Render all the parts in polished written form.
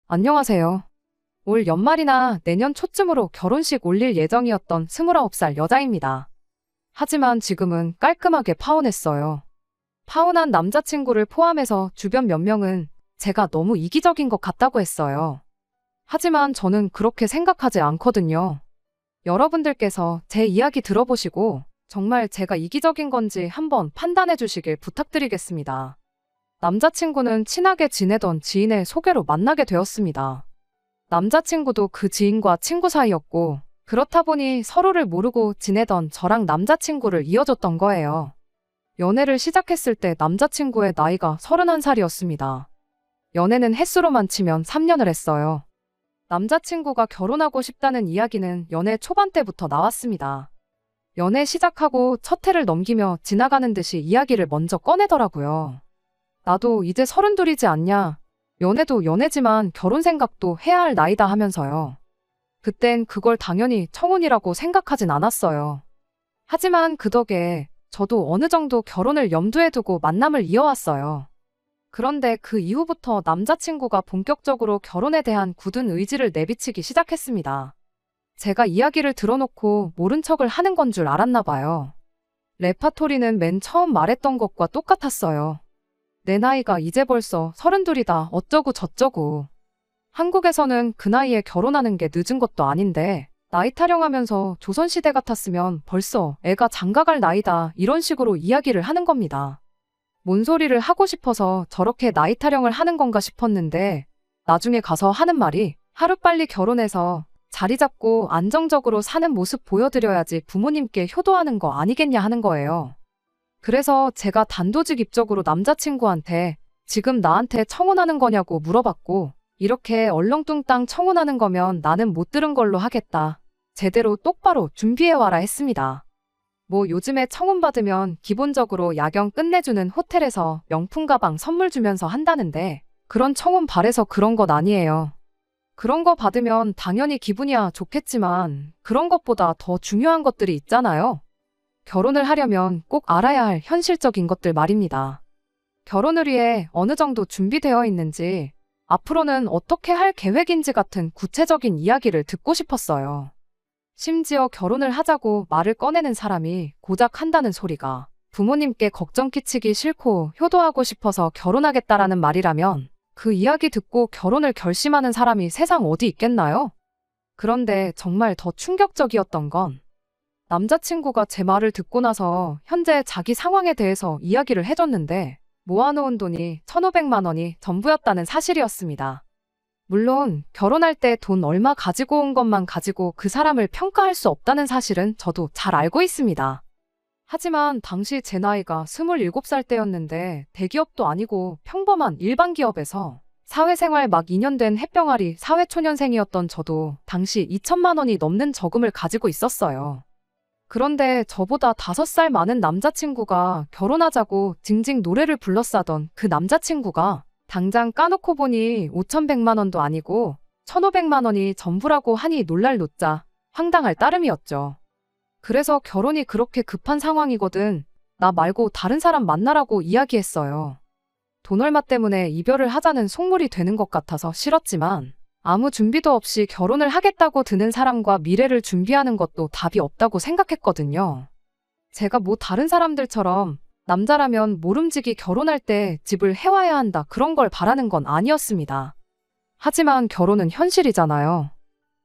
안녕하세요. 올 연말이나 내년 초쯤으로 결혼식 올릴 예정이었던 29살 여자입니다. 하지만 지금은 깔끔하게 파혼했어요. 파혼한 남자친구를 포함해서 주변 몇 명은 제가 너무 이기적인 것 같다고 했어요. 하지만 저는 그렇게 생각하지 않거든요. 여러분들께서 제 이야기 들어보시고 정말 제가 이기적인 건지 한번 판단해 주시길 부탁드리겠습니다. 남자친구는 친하게 지내던 지인의 소개로 만나게 되었습니다. 남자친구도 그 지인과 친구 사이였고, 그렇다 보니 서로를 모르고 지내던 저랑 남자친구를 이어줬던 거예요. 연애를 시작했을 때 남자친구의 나이가 31살이었습니다. 연애는 횟수로만 치면 3년을 했어요. 남자친구가 결혼하고 싶다는 이야기는 연애 초반 때부터 나왔습니다. 연애 시작하고 첫 해를 넘기며 지나가는 듯이 이야기를 먼저 꺼내더라고요. 나도 이제 32이지 않냐. 연애도 연애지만 결혼 생각도 해야 할 나이다 하면서요. 그땐 그걸 당연히 청혼이라고 생각하진 않았어요. 하지만 그 덕에 저도 어느 정도 결혼을 염두에 두고 만남을 이어왔어요. 그런데 그 이후부터 남자친구가 본격적으로 결혼에 대한 굳은 의지를 내비치기 시작했습니다. 제가 이야기를 들어놓고 모른 척을 하는 건 줄 알았나 봐요. 레파토리는 맨 처음 말했던 것과 똑같았어요. 내 나이가 이제 벌써 32이다 어쩌고 저쩌고. 한국에서는 그 나이에 결혼하는 게 늦은 것도 아닌데 나이 타령하면서 조선시대 같았으면 벌써 애가 장가갈 나이다 이런 식으로 이야기를 하는 겁니다. 뭔 소리를 하고 싶어서 저렇게 나이 타령을 하는 건가 싶었는데 나중에 가서 하는 말이 하루빨리 결혼해서 자리 잡고 안정적으로 사는 모습 보여드려야지 부모님께 효도하는 거 아니겠냐 하는 거예요. 그래서 제가 단도직입적으로 남자친구한테 지금 나한테 청혼하는 거냐고 물어봤고 이렇게 얼렁뚱땅 청혼하는 거면 나는 못 들은 걸로 하겠다. 제대로 똑바로 준비해와라 했습니다. 뭐 요즘에 청혼 받으면 기본적으로 야경 끝내주는 호텔에서 명품 가방 선물 주면서 한다는데 그런 청혼 바래서 그런 것 아니에요. 그런 거 받으면 당연히 기분이야 좋겠지만 그런 것보다 더 중요한 것들이 있잖아요. 결혼을 하려면 꼭 알아야 할 현실적인 것들 말입니다. 결혼을 위해 어느 정도 준비되어 있는지, 앞으로는 어떻게 할 계획인지 같은 구체적인 이야기를 듣고 싶었어요. 심지어 결혼을 하자고 말을 꺼내는 사람이 고작 한다는 소리가 부모님께 걱정 끼치기 싫고 효도하고 싶어서 결혼하겠다라는 말이라면 그 이야기 듣고 결혼을 결심하는 사람이 세상 어디 있겠나요? 그런데 정말 더 충격적이었던 건 남자친구가 제 말을 듣고 나서 현재 자기 상황에 대해서 이야기를 해줬는데 모아놓은 돈이 1,500만 원이 전부였다는 사실이었습니다. 물론 결혼할 때 돈 얼마 가지고 온 것만 가지고 그 사람을 평가할 수 없다는 사실은 저도 잘 알고 있습니다. 하지만 당시 제 나이가 27살 때였는데 대기업도 아니고 평범한 일반 기업에서 사회생활 막 2년 된 햇병아리 사회초년생이었던 저도 당시 2천만 원이 넘는 저금을 가지고 있었어요. 그런데 저보다 5살 많은 남자친구가 결혼하자고 징징 노래를 불러싸던 그 남자친구가 당장 까놓고 보니 5,100만 원도 아니고 1,500만 원이 전부라고 하니 놀랄 노자 황당할 따름이었죠. 그래서 결혼이 그렇게 급한 상황이거든. 나 말고 다른 사람 만나라고 이야기했어요. 돈 얼마 때문에 이별을 하자는 속물이 되는 것 같아서 싫었지만 아무 준비도 없이 결혼을 하겠다고 드는 사람과 미래를 준비하는 것도 답이 없다고 생각했거든요. 제가 뭐 다른 사람들처럼 남자라면 모름지기 결혼할 때 집을 해와야 한다 그런 걸 바라는 건 아니었습니다. 하지만 결혼은 현실이잖아요.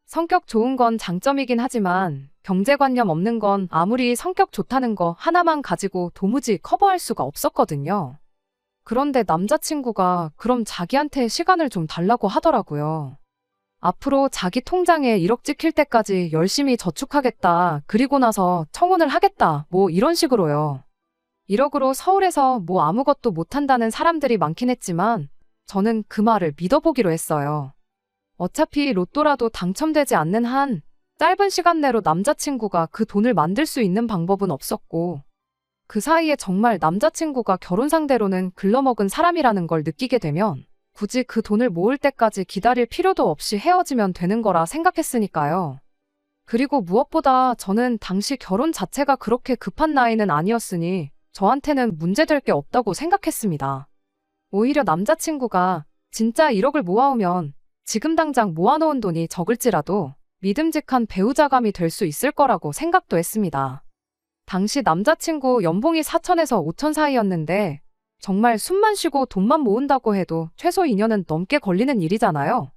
성격 좋은 건 장점이긴 하지만 경제관념 없는 건 아무리 성격 좋다는 거 하나만 가지고 도무지 커버할 수가 없었거든요. 그런데 남자친구가 그럼 자기한테 시간을 좀 달라고 하더라고요. 앞으로 자기 통장에 1억 찍힐 때까지 열심히 저축하겠다. 그리고 나서 청혼을 하겠다. 뭐 이런 식으로요. 1억으로 서울에서 뭐 아무것도 못한다는 사람들이 많긴 했지만 저는 그 말을 믿어보기로 했어요. 어차피 로또라도 당첨되지 않는 한 짧은 시간 내로 남자친구가 그 돈을 만들 수 있는 방법은 없었고 그 사이에 정말 남자친구가 결혼 상대로는 글러먹은 사람이라는 걸 느끼게 되면 굳이 그 돈을 모을 때까지 기다릴 필요도 없이 헤어지면 되는 거라 생각했으니까요. 그리고 무엇보다 저는 당시 결혼 자체가 그렇게 급한 나이는 아니었으니 저한테는 문제될 게 없다고 생각했습니다. 오히려 남자친구가 진짜 1억을 모아오면 지금 당장 모아놓은 돈이 적을지라도 믿음직한 배우자감이 될 수 있을 거라고 생각도 했습니다. 당시 남자친구 연봉이 4천에서 5천 사이였는데 정말 숨만 쉬고 돈만 모은다고 해도 최소 2년은 넘게 걸리는 일이잖아요.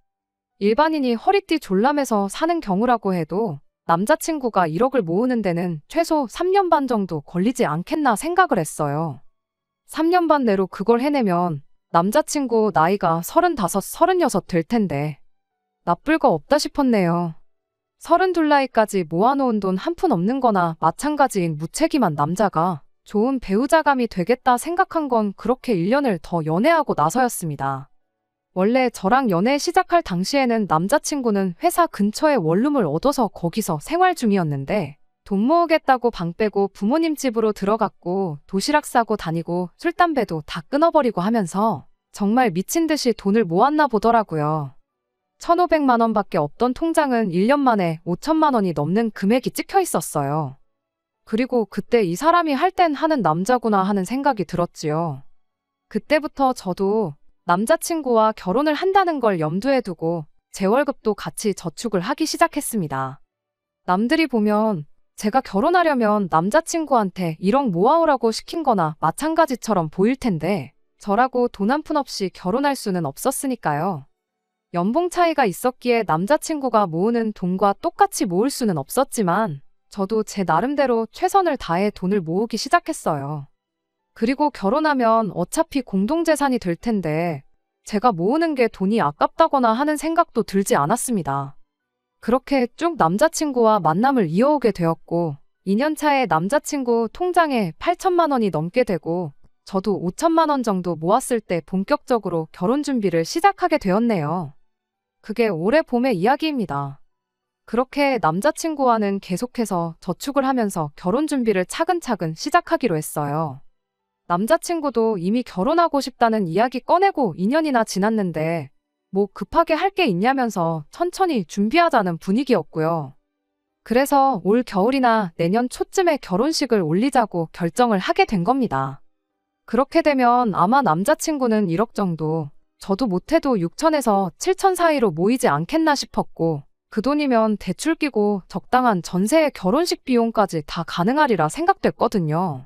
일반인이 허리띠 졸라매서 사는 경우라고 해도 남자친구가 1억을 모으는 데는 최소 3년 반 정도 걸리지 않겠나 생각을 했어요. 3년 반 내로 그걸 해내면 남자친구 나이가 35, 36 될 텐데 나쁠 거 없다 싶었네요. 32 나이까지 모아놓은 돈 한 푼 없는 거나 마찬가지인 무책임한 남자가 좋은 배우자감이 되겠다 생각한 건 그렇게 1년을 더 연애하고 나서였습니다. 원래 저랑 연애 시작할 당시에는 남자친구는 회사 근처에 원룸을 얻어서 거기서 생활 중이었는데 돈 모으겠다고 방 빼고 부모님 집으로 들어갔고 도시락 싸고 다니고 술, 담배도 다 끊어버리고 하면서 정말 미친 듯이 돈을 모았나 보더라고요. 1,500만 원밖에 없던 통장은 1년 만에 5천만 원이 넘는 금액이 찍혀 있었어요. 그리고 그때 이 사람이 할 땐 하는 남자구나 하는 생각이 들었지요. 그때부터 저도 남자친구와 결혼을 한다는 걸 염두에 두고 제 월급도 같이 저축을 하기 시작했습니다. 남들이 보면 제가 결혼하려면 남자친구한테 1억 모아오라고 시킨 거나 마찬가지처럼 보일 텐데 저라고 돈 한 푼 없이 결혼할 수는 없었으니까요. 연봉 차이가 있었기에 남자친구가 모으는 돈과 똑같이 모을 수는 없었지만 저도 제 나름대로 최선을 다해 돈을 모으기 시작했어요. 그리고 결혼하면 어차피 공동재산이 될 텐데 제가 모으는 게 돈이 아깝다거나 하는 생각도 들지 않았습니다. 그렇게 쭉 남자친구와 만남을 이어오게 되었고 2년 차에 남자친구 통장에 8천만 원이 넘게 되고 저도 5천만 원 정도 모았을 때 본격적으로 결혼 준비를 시작하게 되었네요. 그게 올해 봄의 이야기입니다. 그렇게 남자친구와는 계속해서 저축을 하면서 결혼 준비를 차근차근 시작하기로 했어요. 남자친구도 이미 결혼하고 싶다는 이야기 꺼내고 2년이나 지났는데 뭐 급하게 할 게 있냐면서 천천히 준비하자는 분위기였고요. 그래서 올 겨울이나 내년 초쯤에 결혼식을 올리자고 결정을 하게 된 겁니다. 그렇게 되면 아마 남자친구는 1억 정도, 저도 못해도 6천에서 7천 사이로 모이지 않겠나 싶었고 그 돈이면 대출 끼고 적당한 전세의 결혼식 비용까지 다 가능하리라 생각됐거든요.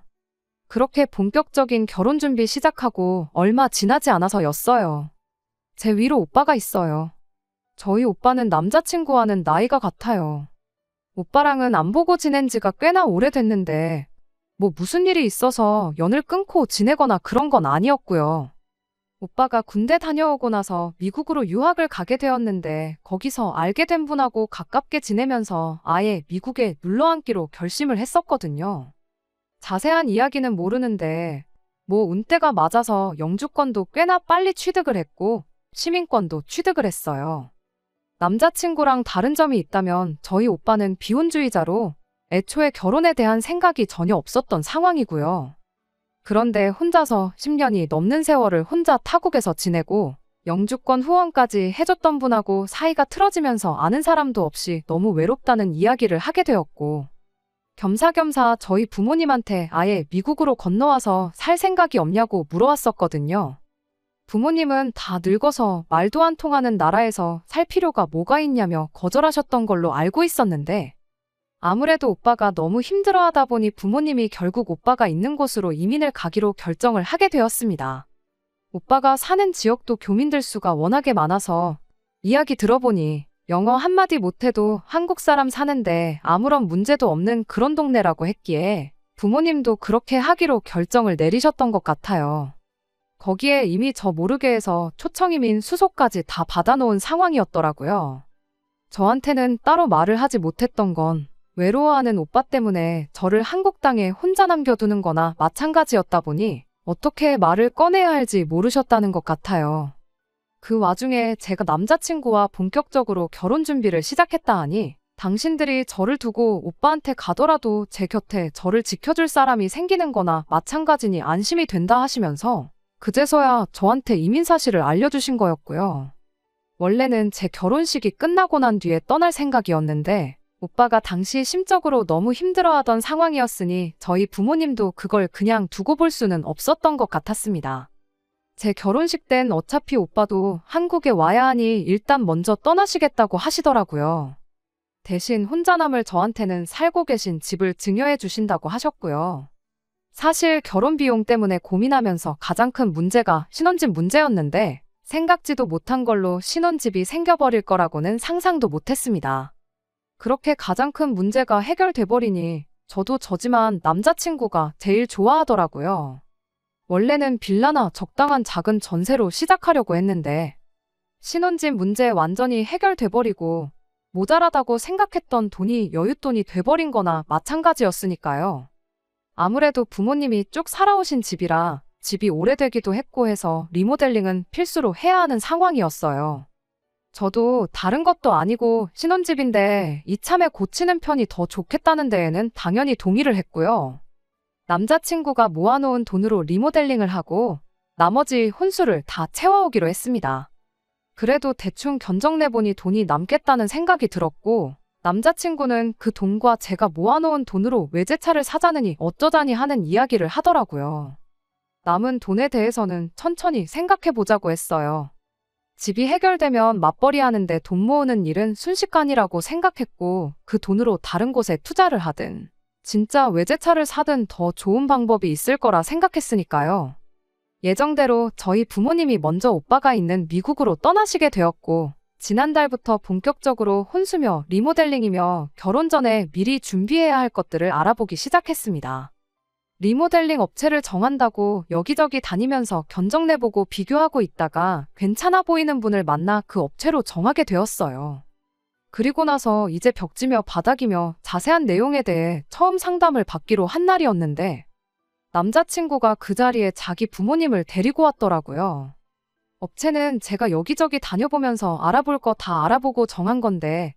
그렇게 본격적인 결혼 준비 시작하고 얼마 지나지 않아서였어요. 제 위로 오빠가 있어요. 저희 오빠는 남자친구와는 나이가 같아요. 오빠랑은 안 보고 지낸 지가 꽤나 오래됐는데 뭐 무슨 일이 있어서 연을 끊고 지내거나 그런 건 아니었고요. 오빠가 군대 다녀오고 나서 미국으로 유학을 가게 되었는데 거기서 알게 된 분하고 가깝게 지내면서 아예 미국에 눌러앉기로 결심을 했었거든요. 자세한 이야기는 모르는데 뭐 운때가 맞아서 영주권도 꽤나 빨리 취득을 했고 시민권도 취득을 했어요. 남자친구랑 다른 점이 있다면 저희 오빠는 비혼주의자로 애초에 결혼에 대한 생각이 전혀 없었던 상황이고요. 그런데 혼자서 10년이 넘는 세월을 혼자 타국에서 지내고 영주권 후원까지 해줬던 분하고 사이가 틀어지면서 아는 사람도 없이 너무 외롭다는 이야기를 하게 되었고 겸사겸사 저희 부모님한테 아예 미국으로 건너와서 살 생각이 없냐고 물어왔었거든요. 부모님은 다 늙어서 말도 안 통하는 나라에서 살 필요가 뭐가 있냐며 거절하셨던 걸로 알고 있었는데 아무래도 오빠가 너무 힘들어하다 보니 부모님이 결국 오빠가 있는 곳으로 이민을 가기로 결정을 하게 되었습니다. 오빠가 사는 지역도 교민들 수가 워낙에 많아서 이야기 들어보니 영어 한마디 못해도 한국 사람 사는데 아무런 문제도 없는 그런 동네라고 했기에 부모님도 그렇게 하기로 결정을 내리셨던 것 같아요. 거기에 이미 저 모르게 해서 초청이민 수속까지 다 받아놓은 상황이었더라고요. 저한테는 따로 말을 하지 못했던 건 외로워하는 오빠 때문에 저를 한국 땅에 혼자 남겨두는 거나 마찬가지였다 보니 어떻게 말을 꺼내야 할지 모르셨다는 것 같아요. 그 와중에 제가 남자친구와 본격적으로 결혼 준비를 시작했다 하니 당신들이 저를 두고 오빠한테 가더라도 제 곁에 저를 지켜줄 사람이 생기는 거나 마찬가지니 안심이 된다 하시면서 그제서야 저한테 이민 사실을 알려주신 거였고요. 원래는 제 결혼식이 끝나고 난 뒤에 떠날 생각이었는데 오빠가 당시 심적으로 너무 힘들어하던 상황이었으니 저희 부모님도 그걸 그냥 두고 볼 수는 없었던 것 같았습니다. 제 결혼식 땐 어차피 오빠도 한국에 와야 하니 일단 먼저 떠나시겠다고 하시더라고요. 대신 혼자 남을 저한테는 살고 계신 집을 증여해 주신다고 하셨고요. 사실 결혼 비용 때문에 고민하면서 가장 큰 문제가 신혼집 문제였는데 생각지도 못한 걸로 신혼집이 생겨버릴 거라고는 상상도 못했습니다. 그렇게 가장 큰 문제가 해결돼 버리니 저도 저지만 남자친구가 제일 좋아하더라고요. 원래는 빌라나 적당한 작은 전세로 시작하려고 했는데 신혼집 문제 완전히 해결돼 버리고 모자라다고 생각했던 돈이 여윳돈이 돼버린 거나 마찬가지였으니까요. 아무래도 부모님이 쭉 살아오신 집이라 집이 오래되기도 했고 해서 리모델링은 필수로 해야 하는 상황이었어요. 저도 다른 것도 아니고 신혼집인데 이참에 고치는 편이 더 좋겠다는 데에는 당연히 동의를 했고요. 남자친구가 모아놓은 돈으로 리모델링을 하고 나머지 혼수를 다 채워오기로 했습니다. 그래도 대충 견적내보니 돈이 남겠다는 생각이 들었고 남자친구는 그 돈과 제가 모아놓은 돈으로 외제차를 사자느니 어쩌자니 하는 이야기를 하더라고요. 남은 돈에 대해서는 천천히 생각해보자고 했어요. 집이 해결되면 맞벌이 하는데 돈 모으는 일은 순식간이라고 생각했고 그 돈으로 다른 곳에 투자를 하든 진짜 외제차를 사든 더 좋은 방법이 있을 거라 생각했으니까요. 예정대로 저희 부모님이 먼저 오빠가 있는 미국으로 떠나시게 되었고 지난달부터 본격적으로 혼수며 리모델링이며 결혼 전에 미리 준비해야 할 것들을 알아보기 시작했습니다. 리모델링 업체를 정한다고 여기저기 다니면서 견적 내보고 비교하고 있다가 괜찮아 보이는 분을 만나 그 업체로 정하게 되었어요. 그리고 나서 이제 벽지며 바닥이며 자세한 내용에 대해 처음 상담을 받기로 한 날이었는데 남자친구가 그 자리에 자기 부모님을 데리고 왔더라고요. 업체는 제가 여기저기 다녀보면서 알아볼 거 다 알아보고 정한 건데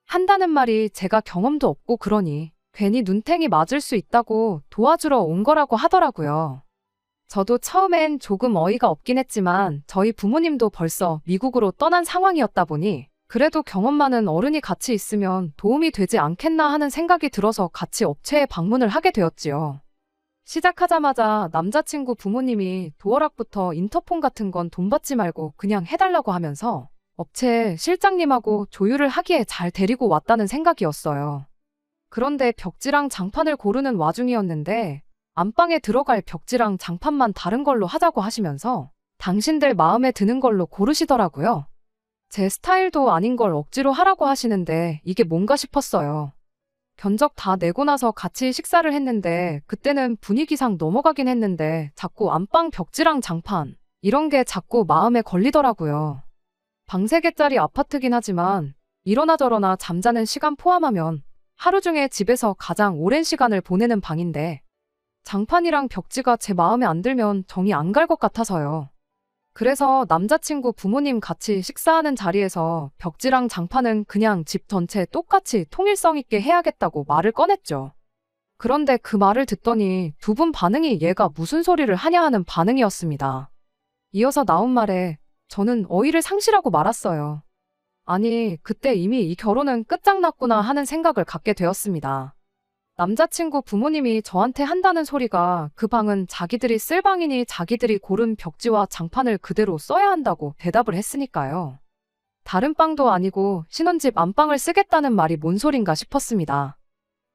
한다는 말이 제가 경험도 없고 그러니 괜히 눈탱이 맞을 수 있다고 도와주러 온 거라고 하더라고요. 저도 처음엔 조금 어이가 없긴 했지만 저희 부모님도 벌써 미국으로 떠난 상황이었다 보니 그래도 경험 많은 어른이 같이 있으면 도움이 되지 않겠나 하는 생각이 들어서 같이 업체에 방문을 하게 되었지요. 시작하자마자 남자친구 부모님이 도어락부터 인터폰 같은 건 돈 받지 말고 그냥 해달라고 하면서 업체 실장님하고 조율을 하기에 잘 데리고 왔다는 생각이었어요. 그런데 벽지랑 장판을 고르는 와중이었는데 안방에 들어갈 벽지랑 장판만 다른 걸로 하자고 하시면서 당신들 마음에 드는 걸로 고르시더라고요. 제 스타일도 아닌 걸 억지로 하라고 하시는데 이게 뭔가 싶었어요. 견적 다 내고 나서 같이 식사를 했는데 그때는 분위기상 넘어가긴 했는데 자꾸 안방 벽지랑 장판 이런 게 자꾸 마음에 걸리더라고요. 방 3개짜리 아파트긴 하지만 이러나 저러나 잠자는 시간 포함하면 하루 중에 집에서 가장 오랜 시간을 보내는 방인데 장판이랑 벽지가 제 마음에 안 들면 정이 안 갈 것 같아서요. 그래서 남자친구 부모님 같이 식사하는 자리에서 벽지랑 장판은 그냥 집 전체 똑같이 통일성 있게 해야겠다고 말을 꺼냈죠. 그런데 그 말을 듣더니 두 분 반응이 얘가 무슨 소리를 하냐 하는 반응이었습니다. 이어서 나온 말에 저는 어이를 상실하고 말았어요. 아니, 그때 이미 이 결혼은 끝장났구나 하는 생각을 갖게 되었습니다. 남자친구 부모님이 저한테 한다는 소리가 그 방은 자기들이 쓸 방이니 자기들이 고른 벽지와 장판을 그대로 써야 한다고 대답을 했으니까요. 다른 방도 아니고 신혼집 안방을 쓰겠다는 말이 뭔 소린가 싶었습니다.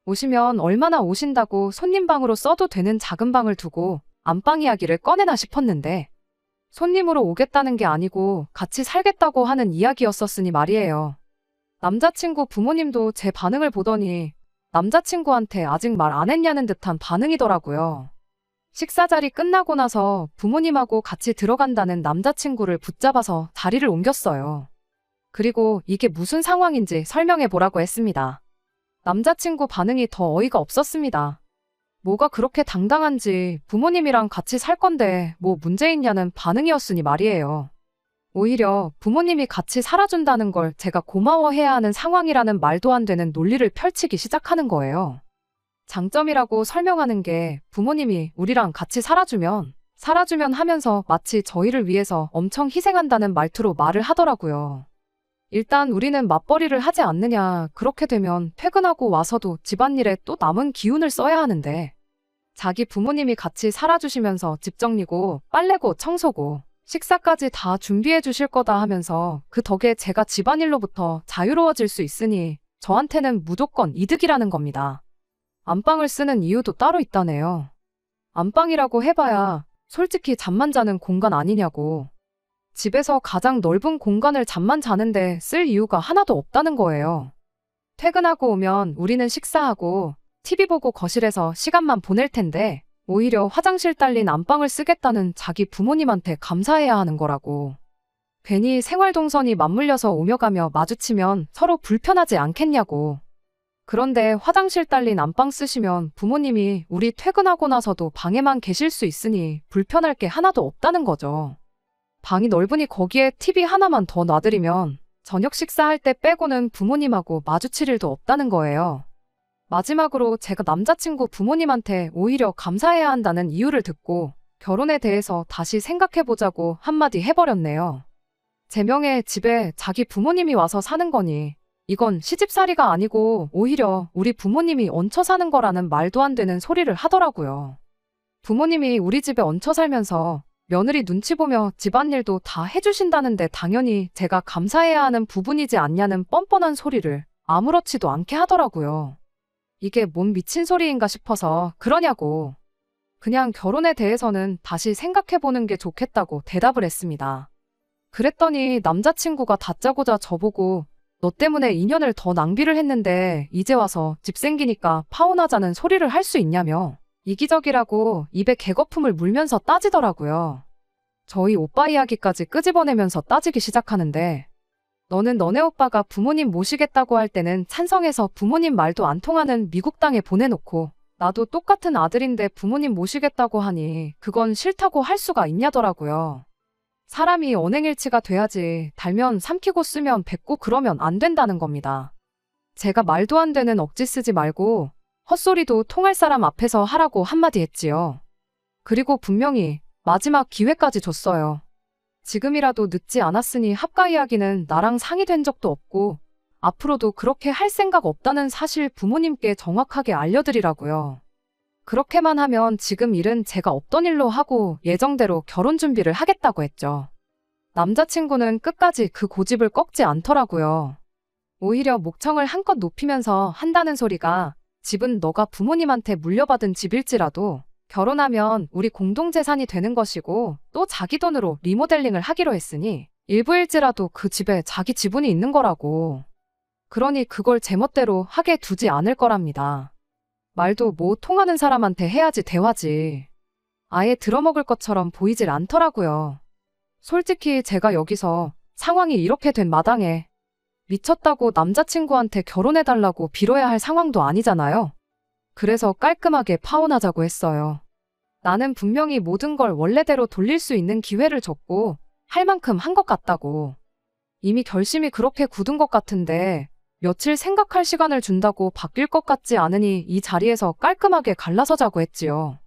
오시면 얼마나 오신다고 손님 방으로 써도 되는 작은 방을 두고 안방 이야기를 꺼내나 싶었는데 손님으로 오겠다는 게 아니고 같이 살겠다고 하는 이야기였었으니 말이에요. 남자친구 부모님도 제 반응을 보더니 남자친구한테 아직 말 안 했냐는 듯한 반응이더라고요. 식사 자리 끝나고 나서 부모님하고 같이 들어간다는 남자친구를 붙잡아서 자리를 옮겼어요. 그리고 이게 무슨 상황인지 설명해 보라고 했습니다. 남자친구 반응이 더 어이가 없었습니다. 뭐가 그렇게 당당한지 부모님이랑 같이 살 건데 뭐 문제 있냐는 반응이었으니 말이에요. 오히려 부모님이 같이 살아준다는 걸 제가 고마워해야 하는 상황이라는 말도 안 되는 논리를 펼치기 시작하는 거예요. 장점이라고 설명하는 게 부모님이 우리랑 같이 살아주면 하면서 마치 저희를 위해서 엄청 희생한다는 말투로 말을 하더라고요. 일단 우리는 맞벌이를 하지 않느냐, 그렇게 되면 퇴근하고 와서도 집안일에 또 남은 기운을 써야 하는데 자기 부모님이 같이 살아주시면서 집 정리고 빨래고 청소고 식사까지 다 준비해 주실 거다 하면서 그 덕에 제가 집안일로부터 자유로워질 수 있으니 저한테는 무조건 이득이라는 겁니다. 안방을 쓰는 이유도 따로 있다네요. 안방이라고 해봐야 솔직히 잠만 자는 공간 아니냐고. 집에서 가장 넓은 공간을 잠만 자는데 쓸 이유가 하나도 없다는 거예요. 퇴근하고 오면 우리는 식사하고 TV 보고 거실에서 시간만 보낼 텐데 오히려 화장실 딸린 안방을 쓰겠다는 자기 부모님한테 감사해야 하는 거라고. 괜히 생활동선이 맞물려서 오며 가며 마주치면 서로 불편하지 않겠냐고. 그런데 화장실 딸린 안방 쓰시면 부모님이 우리 퇴근하고 나서도 방에만 계실 수 있으니 불편할 게 하나도 없다는 거죠. 방이 넓으니 거기에 TV 하나만 더 놔드리면 저녁 식사할 때 빼고는 부모님하고 마주칠 일도 없다는 거예요. 마지막으로 제가 남자친구 부모님한테 오히려 감사해야 한다는 이유를 듣고 결혼에 대해서 다시 생각해보자고 한마디 해버렸네요. 제 명의 집에 자기 부모님이 와서 사는 거니 이건 시집살이가 아니고 오히려 우리 부모님이 얹혀 사는 거라는 말도 안 되는 소리를 하더라고요. 부모님이 우리 집에 얹혀 살면서 며느리 눈치 보며 집안일도 다 해주신다는데 당연히 제가 감사해야 하는 부분이지 않냐는 뻔뻔한 소리를 아무렇지도 않게 하더라고요. 이게 뭔 미친 소리인가 싶어서 그러냐고. 그냥 결혼에 대해서는 다시 생각해보는 게 좋겠다고 대답을 했습니다. 그랬더니 남자친구가 다짜고짜 저보고 너 때문에 2년을 더 낭비를 했는데 이제 와서 집 생기니까 파혼하자는 소리를 할 수 있냐며 이기적이라고 입에 개거품을 물면서 따지더라고요. 저희 오빠 이야기까지 끄집어내면서 따지기 시작하는데 너는 너네 오빠가 부모님 모시겠다고 할 때는 찬성해서 부모님 말도 안 통하는 미국 땅에 보내놓고 나도 똑같은 아들인데 부모님 모시겠다고 하니 그건 싫다고 할 수가 있냐더라고요. 사람이 언행일치가 돼야지 달면 삼키고 쓰면 뱉고 그러면 안 된다는 겁니다. 제가 말도 안 되는 억지 쓰지 말고 헛소리도 통할 사람 앞에서 하라고 한마디 했지요. 그리고 분명히 마지막 기회까지 줬어요. 지금이라도 늦지 않았으니 합가 이야기는 나랑 상의된 적도 없고 앞으로도 그렇게 할 생각 없다는 사실 부모님께 정확하게 알려드리라고요. 그렇게만 하면 지금 일은 제가 없던 일로 하고 예정대로 결혼 준비를 하겠다고 했죠. 남자친구는 끝까지 그 고집을 꺾지 않더라고요. 오히려 목청을 한껏 높이면서 한다는 소리가 집은 너가 부모님한테 물려받은 집일지라도 결혼하면 우리 공동재산이 되는 것이고 또 자기 돈으로 리모델링을 하기로 했으니 일부일지라도 그 집에 자기 지분이 있는 거라고. 그러니 그걸 제멋대로 하게 두지 않을 거랍니다. 말도 뭐 통하는 사람한테 해야지 대화지. 아예 들어먹을 것처럼 보이질 않더라고요. 솔직히 제가 여기서 상황이 이렇게 된 마당에 미쳤다고 남자친구한테 결혼해달라고 빌어야 할 상황도 아니잖아요. 그래서 깔끔하게 파혼하자고 했어요. 나는 분명히 모든 걸 원래대로 돌릴 수 있는 기회를 줬고 할 만큼 한 것 같다고. 이미 결심이 그렇게 굳은 것 같은데 며칠 생각할 시간을 준다고 바뀔 것 같지 않으니 이 자리에서 깔끔하게 갈라서자고 했지요.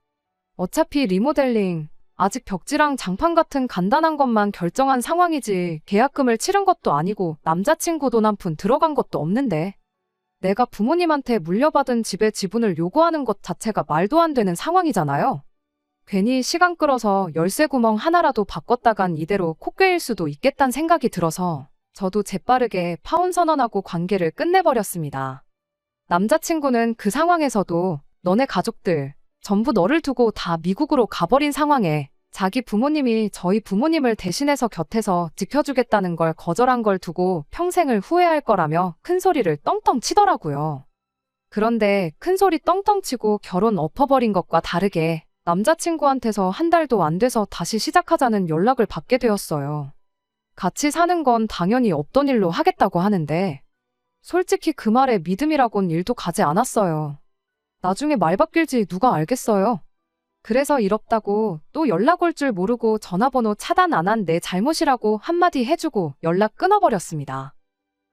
어차피 리모델링, 아직 벽지랑 장판 같은 간단한 것만 결정한 상황이지 계약금을 치른 것도 아니고 남자친구 돈 한 푼 들어간 것도 없는데 내가 부모님한테 물려받은 집의 지분을 요구하는 것 자체가 말도 안 되는 상황이잖아요. 괜히 시간 끌어서 열쇠 구멍 하나라도 바꿨다간 이대로 콧괴일 수도 있겠다는 생각이 들어서 저도 재빠르게 파혼 선언하고 관계를 끝내버렸습니다. 남자친구는 그 상황에서도 너네 가족들 전부 너를 두고 다 미국으로 가버린 상황에 자기 부모님이 저희 부모님을 대신해서 곁에서 지켜주겠다는 걸 거절한 걸 두고 평생을 후회할 거라며 큰 소리를 떵떵 치더라고요. 그런데 큰 소리 떵떵 치고 결혼 엎어버린 것과 다르게 남자친구한테서 한 달도 안 돼서 다시 시작하자는 연락을 받게 되었어요. 같이 사는 건 당연히 없던 일로 하겠다고 하는데 솔직히 그 말에 믿음이라곤 일도 가지 않았어요. 나중에 말 바뀔지 누가 알겠어요. 그래서 이렇다고 또 연락 올 줄 모르고 전화번호 차단 안 한 내 잘못이라고 한마디 해주고 연락 끊어버렸습니다.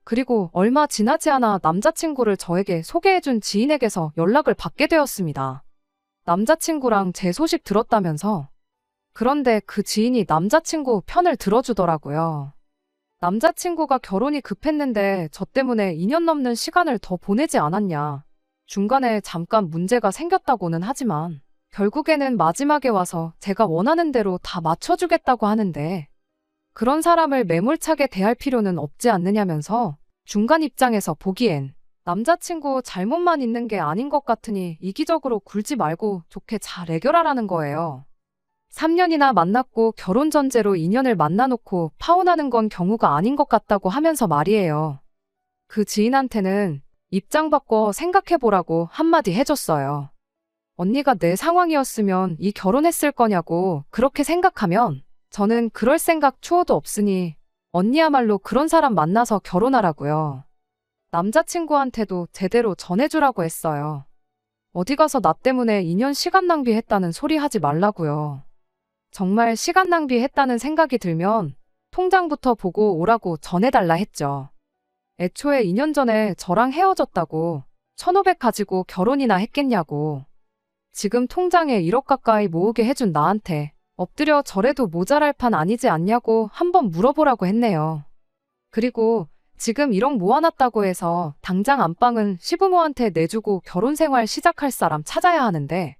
그리고 얼마 지나지 않아 남자친구를 저에게 소개해준 지인에게서 연락을 받게 되었습니다. 남자친구랑 제 소식 들었다면서. 그런데 그 지인이 남자친구 편을 들어주더라고요. 남자친구가 결혼이 급했는데 저 때문에 2년 넘는 시간을 더 보내지 않았냐. 중간에 잠깐 문제가 생겼다고는 하지만 결국에는 마지막에 와서 제가 원하는 대로 다 맞춰주겠다고 하는데 그런 사람을 매몰차게 대할 필요는 없지 않느냐면서 중간 입장에서 보기엔 남자친구 잘못만 있는 게 아닌 것 같으니 이기적으로 굴지 말고 좋게 잘 해결하라는 거예요. 3년이나 만났고 결혼 전제로 인연을 만나놓고 파혼하는 건 경우가 아닌 것 같다고 하면서 말이에요. 그 지인한테는 입장 바꿔 생각해보라고 한마디 해줬어요. 언니가 내 상황이었으면 이 결혼했을 거냐고 그렇게 생각하면 저는 그럴 생각 추호도 없으니 언니야말로 그런 사람 만나서 결혼하라고요. 남자친구한테도 제대로 전해주라고 했어요. 어디 가서 나 때문에 2년 시간 낭비했다는 소리 하지 말라고요. 정말 시간 낭비했다는 생각이 들면 통장부터 보고 오라고 전해달라 했죠. 애초에 2년 전에 저랑 헤어졌다고 1,500 가지고 결혼이나 했겠냐고. 지금 통장에 1억 가까이 모으게 해준 나한테 엎드려 절해도 모자랄 판 아니지 않냐고 한번 물어보라고 했네요. 그리고 지금 1억 모아놨다고 해서 당장 안방은 시부모한테 내주고 결혼 생활 시작할 사람 찾아야 하는데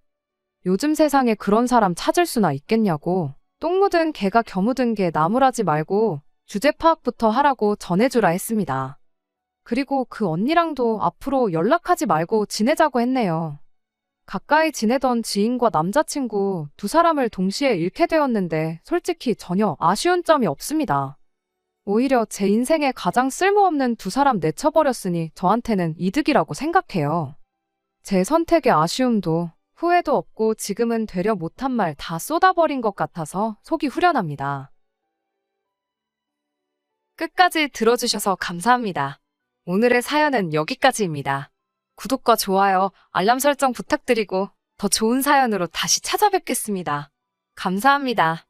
요즘 세상에 그런 사람 찾을 수나 있겠냐고. 똥 묻은 개가 겨 묻은 개 나무라지 말고 주제 파악부터 하라고 전해주라 했습니다. 그리고 그 언니랑도 앞으로 연락하지 말고 지내자고 했네요. 가까이 지내던 지인과 남자친구 두 사람을 동시에 잃게 되었는데 솔직히 전혀 아쉬운 점이 없습니다. 오히려 제 인생에 가장 쓸모없는 두 사람 내쳐버렸으니 저한테는 이득이라고 생각해요. 제 선택의 아쉬움도 후회도 없고 지금은 되려 못한 말 다 쏟아버린 것 같아서 속이 후련합니다. 끝까지 들어주셔서 감사합니다. 오늘의 사연은 여기까지입니다. 구독과 좋아요, 알람 설정 부탁드리고 더 좋은 사연으로 다시 찾아뵙겠습니다. 감사합니다.